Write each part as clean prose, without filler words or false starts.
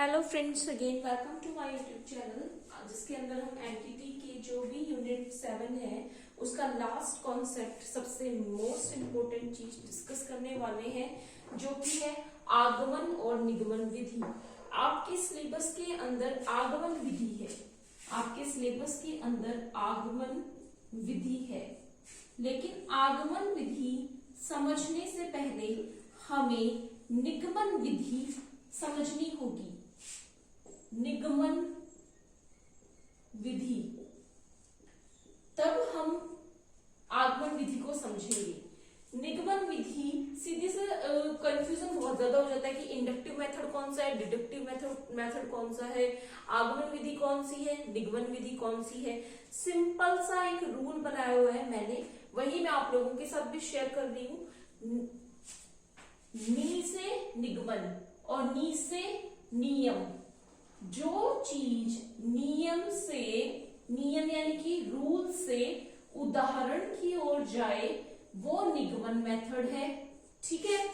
Hello friends, again welcome to my YouTube channel जिसके अंदर हम एंटिटी के जो भी यूनिट 7 है उसका लास्ट कॉन्सेप्ट, सबसे मोस्ट इम्पोर्टेंट चीज डिस्कस करने वाले हैं, जो कि है आगमन और निगमन विधि। आपके सिलेबस के अंदर आगमन विधि है, आपके सिलेबस के अंदर आगमन विधि है, लेकिन आगमन विधि समझने से पहले हमें निगमन विधि समझनी होगी। निगमन विधि, तब हम आगमन विधि को समझेंगे। निगमन विधि सीधे से कंफ्यूजन बहुत ज्यादा हो जाता है कि इंडक्टिव मेथड कौन सा है, डिडक्टिव मेथड कौन सा है, आगमन विधि कौन सी है, निगमन विधि कौन सी है। सिंपल सा एक रूल बनाया हुआ है मैंने, वही मैं आप लोगों के साथ भी शेयर कर रही हूं। नी से निगमन और नी से नियम। जो चीज नियम यानी कि रूल से उदाहरण की ओर जाए वो निगमन मेथड है, ठीक है।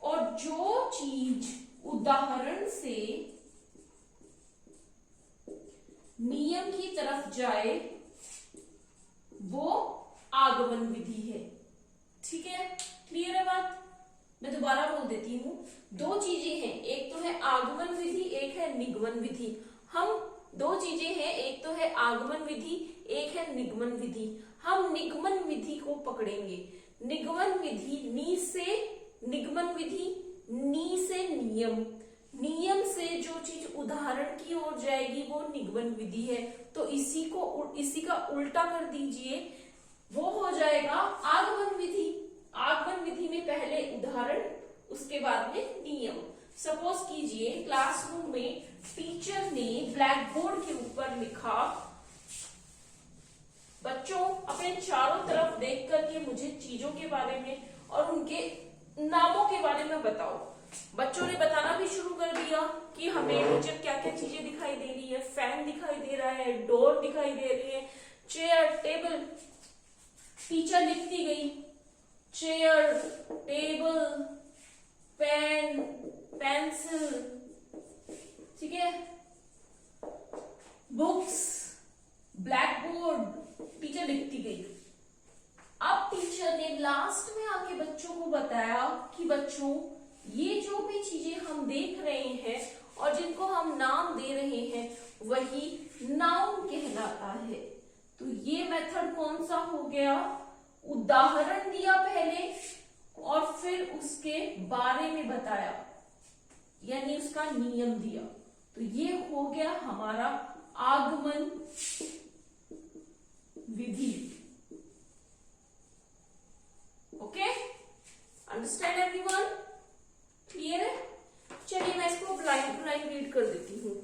और जो चीज उदाहरण से नियम की तरफ जाए वो आगमन विधि है, ठीक है। क्लियर है बात? मैं दोबारा बोल देती हूँ, दो चीजें हैं, एक तो है आगमन विधि, एक है निगमन विधि। हम दो चीजें हैं, एक तो है आगमन विधि, एक है निगमन विधि। हम निगमन विधि को पकड़ेंगे। निगमन विधि नी से निगमन विधि, नी से नियम, नियम से जो चीज उदाहरण की ओर जाएगी वो निगमन विधि है। तो इसी का उल्टा कर दीजिए, वो हो जाएगा आगमन विधि। आगमन विधि में पहले उदाहरण, उसके बाद में नियम। सपोज कीजिए क्लासरूम में टीचर ने ब्लैक बोर्ड के ऊपर लिखा, बच्चों अपने चारों तरफ देख करके मुझे चीजों के बारे में और उनके नामों के बारे में बताओ। बच्चों ने बताना भी शुरू कर दिया कि हमें नीचे क्या क्या चीजें दिखाई दे रही है। फैन दिखाई दे रहा है, डोर दिखाई दे रही है, चेयर, टेबल। टीचर लिखती गई, चेयर, टेबल, पेन, पेंसिल, ठीक है, बुक्स, ब्लैक बोर्ड। टीचर लिखती गई। अब टीचर ने लास्ट में आके बच्चों को बताया कि बच्चों ये जो भी चीजें हम देख रहे हैं और जिनको हम नाम दे रहे हैं वही नाउन कहलाता है। तो ये मेथड कौन सा हो गया? उदाहरण दिया पहले और फिर उसके बारे में बताया, यानी उसका नियम दिया। तो ये हो गया हमारा आगमन विधि। Okay, understand everyone? क्लियर है? चलिए मैं इसको लाइन टू लाइन रीड कर देती हूँ।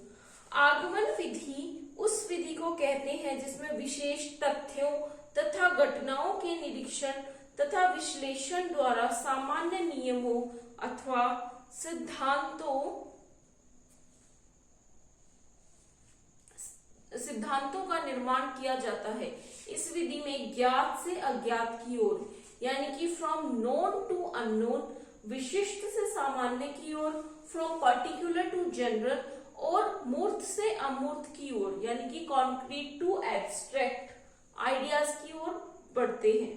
आगमन विधि उस विधि को कहते हैं जिसमें विशेष तथ्यों तथा घटनाओं के निरीक्षण तथा विश्लेषण द्वारा सामान्य नियमों अथवा सिद्धांतों का निर्माण किया जाता है। इस विधि में ज्ञात से अज्ञात की ओर, यानी कि फ्रॉम नोन टू अननोन, विशिष्ट से सामान्य की ओर, फ्रॉम पर्टिकुलर टू जनरल, और मूर्त से अमूर्त की ओर, यानी कि कॉन्क्रीट टू एब्स्ट्रैक्ट आइडियाज की ओर बढ़ते हैं।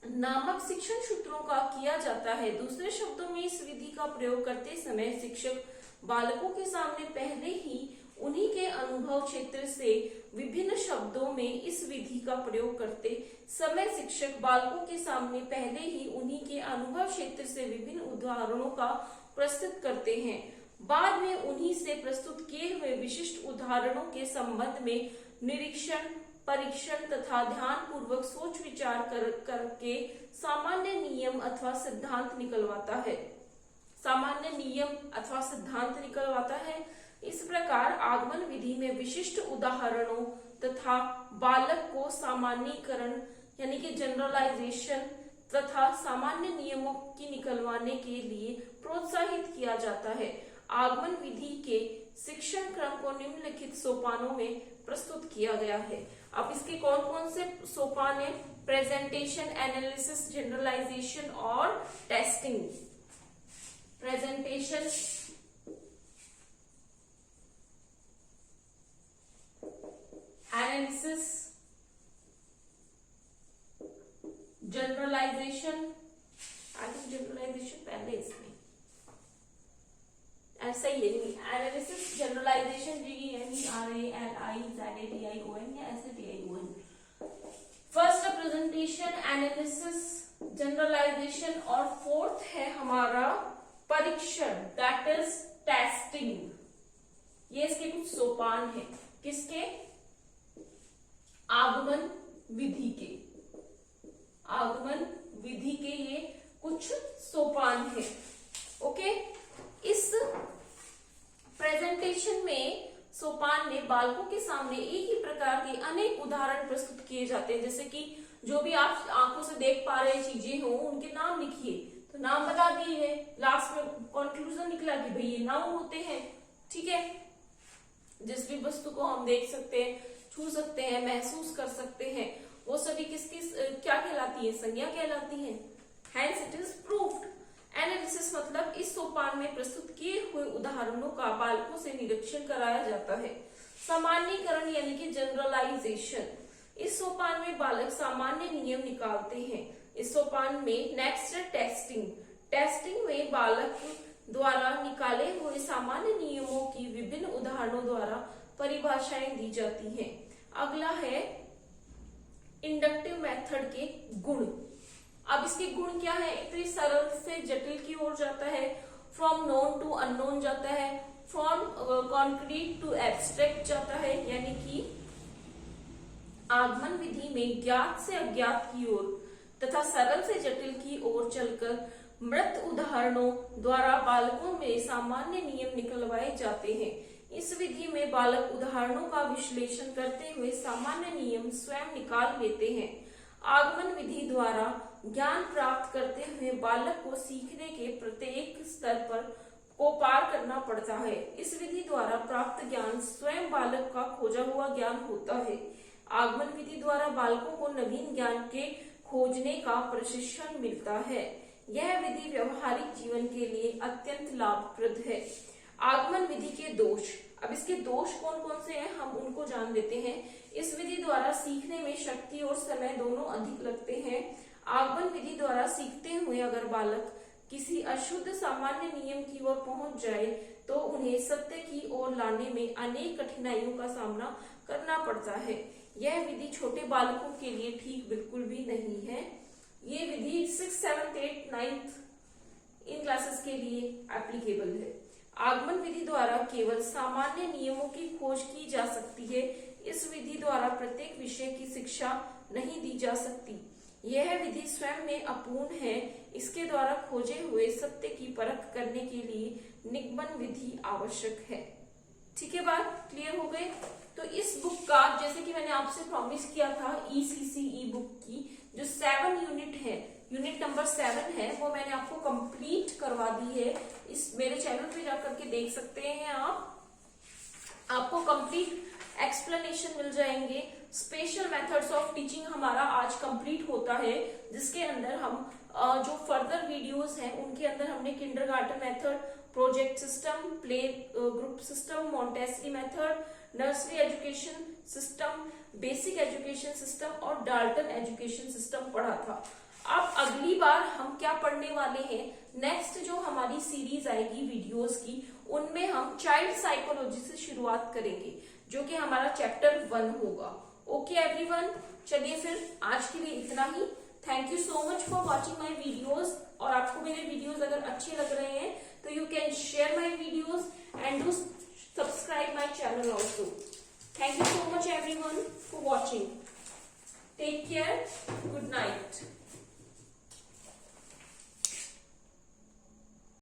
नामक शिक्षण सूत्रों का किया जाता है। दूसरे शब्दों में इस विधि का प्रयोग करते समय शिक्षक बालकों के सामने पहले ही उन्हीं के अनुभव क्षेत्र से विभिन्न शब्दों में इस विधि का प्रयोग करते समय शिक्षक बालकों के सामने पहले ही उन्हीं के अनुभव क्षेत्र से विभिन्न उदाहरणों का प्रस्तुत करते हैं। बाद में उन्हीं से प्रस्तुत किए हुए विशिष्ट उदाहरणों के संबंध में निरीक्षण, परीक्षण तथा ध्यान पूर्वक सोच विचार करके सामान्य नियम अथवा सिद्धांत निकलवाता है। सामान्य नियम अथवा सिद्धांत निकलवाता है। इस प्रकार आगमन विधि में विशिष्ट उदाहरणों तथा बालक को सामान्यीकरण यानी कि जनरलाइजेशन तथा सामान्य नियमों की निकलवाने के लिए प्रोत्साहित किया जाता है। आगमन विधि के शिक्षण क्रम को निम्नलिखित सोपानों में प्रस्तुत किया गया है। अब इसके कौन कौन से सोपान है? प्रेजेंटेशन, एनालिसिस, जनरलाइजेशन और testing. Presentation, analysis, generalisation, generalisation पहले इसमें ऐसा ही है, एनालिसिस, जनरलाइजेशन, GENERALIZADADION या ऐसे DION। First presentation, analysis, generalisation, और फोर्थ है हमारा परीक्षण, दैट इज टेस्टिंग। ये इसके कुछ सोपान है, किसके? आगमन विधि के, आगमन विधि के ये कुछ सोपान है। ओके, इस प्रेजेंटेशन में सोपान में बालकों के सामने एक ही प्रकार के अनेक उदाहरण प्रस्तुत किए जाते हैं। जैसे कि जो भी आप आंखों से देख पा रहे चीजें हो उनके नाम लिखिए, तो नाम बता दिए है, लास्ट में कंक्लूजन निकला कि भाई ये नाउन होते हैं। ठीक है, जिस भी वस्तु को हम देख सकते हैं, छू सकते हैं, महसूस कर सकते हैं, वो सभी किसकी क्या कहलाती है? संज्ञा कहलाती है। Hence it is proved। Analysis मतलब इस सोपान में प्रस्तुत किए हुए उदाहरणों का बालकों से निरीक्षण कराया जाता है। सामान्यीकरण यानी कि जनरलाइजेशन, इस सोपान में बालक सामान्य नियम निकालते हैं। इस सोपान में नेक्स्ट है टेस्टिंग। टेस्टिंग में बालक द्वारा निकाले हुए सामान्य नियमों की विभिन्न उदाहरणों द्वारा परिभाषाएं दी जाती हैं। अगला है इंडक्टिव मेथड के गुण। अब इसके गुण क्या है? एक तो सरल से जटिल की ओर जाता है, फ्रॉम नोन टू अननोन जाता है, फ्रॉम कॉन्क्रीट टू एब्स्ट्रैक्ट जाता है, यानी कि आगमन विधि में ज्ञात से अज्ञात की ओर तथा सरल से जटिल की ओर चलकर मृत उदाहरणों द्वारा बालकों में सामान्य नियम निकलवाए जाते हैं। इस विधि में बालक उदाहरणों का विश्लेषण करते हुए सामान्य नियम स्वयं निकाल लेते हैं। आगमन विधि द्वारा ज्ञान प्राप्त करते हुए बालक को सीखने के प्रत्येक स्तर पर को पार करना पड़ता है। इस विधि द्वारा प्राप्त ज्ञान स्वयं बालक का खोजा हुआ ज्ञान होता है। आगमन विधि द्वारा बालकों को नवीन ज्ञान के खोजने का प्रशिक्षण मिलता है। यह विधि व्यवहारिक जीवन के लिए अत्यंत लाभप्रद है। आगमन विधि के दोष। अब इसके दोष कौन कौन से हैं, हम उनको जान लेते हैं। इस विधि द्वारा सीखने में शक्ति और समय दोनों अधिक लगते हैं। आगमन विधि द्वारा सीखते हुए अगर बालक किसी अशुद्ध सामान्य नियम की ओर पहुंच जाए तो उन्हें सत्य की ओर लाने में अनेक कठिनाइयों का सामना करना पड़ता है। यह विधि छोटे बालकों के लिए ठीक बिल्कुल भी नहीं है। ये विधि 6, 7, 8, 9 इन क्लासेस के लिए एप्लीकेबल है। आगमन विधि द्वारा केवल सामान्य नियमों की खोज की जा सकती है। इस विधि द्वारा प्रत्येक विषय की शिक्षा नहीं दी जा सकती। यह विधि स्वयं में अपूर्ण है। इसके द्वारा खोजे हुए सत्य की परख करने के लिए निगमन विधि आवश्यक है। ठीक है, बात क्लियर हो गई? तो इस बुक का, जैसे कि मैंने आपसे प्रॉमिस किया था, ECCE बुक की जो 7 यूनिट है, यूनिट नंबर 7 है, वो मैंने आपको कंप्लीट करवा दी है। इस मेरे चैनल पे जाकर के देख सकते हैं आप। आपको कंप्लीट एक्सप्लेनेशन मिल जाएंगे। स्पेशल मेथड्स ऑफ टीचिंग हमारा आज कंप्लीट होता है, जिसके अंदर हम जो फर्दर वीडियोस हैं उनके अंदर हमने kindergarten method, project system, play group system, Montessori method, nursery education system, basic education system और डाल्टन एजुकेशन सिस्टम पढ़ा था। अब अगली बार हम क्या पढ़ने वाले हैं, नेक्स्ट जो हमारी सीरीज आएगी वीडियोस की, उनमें हम चाइल्ड साइकोलॉजी से शुरुआत करेंगे, जो कि हमारा चैप्टर 1 होगा। ओके एवरीवन, चलिए फिर आज के लिए इतना ही। Thank you so much for watching my videos. और आपको मेरे वीडियोज अगर अच्छे लग रहे हैं तो you can share my videos and do subscribe my channel also. Thank you so much everyone for watching. Take care. Good night.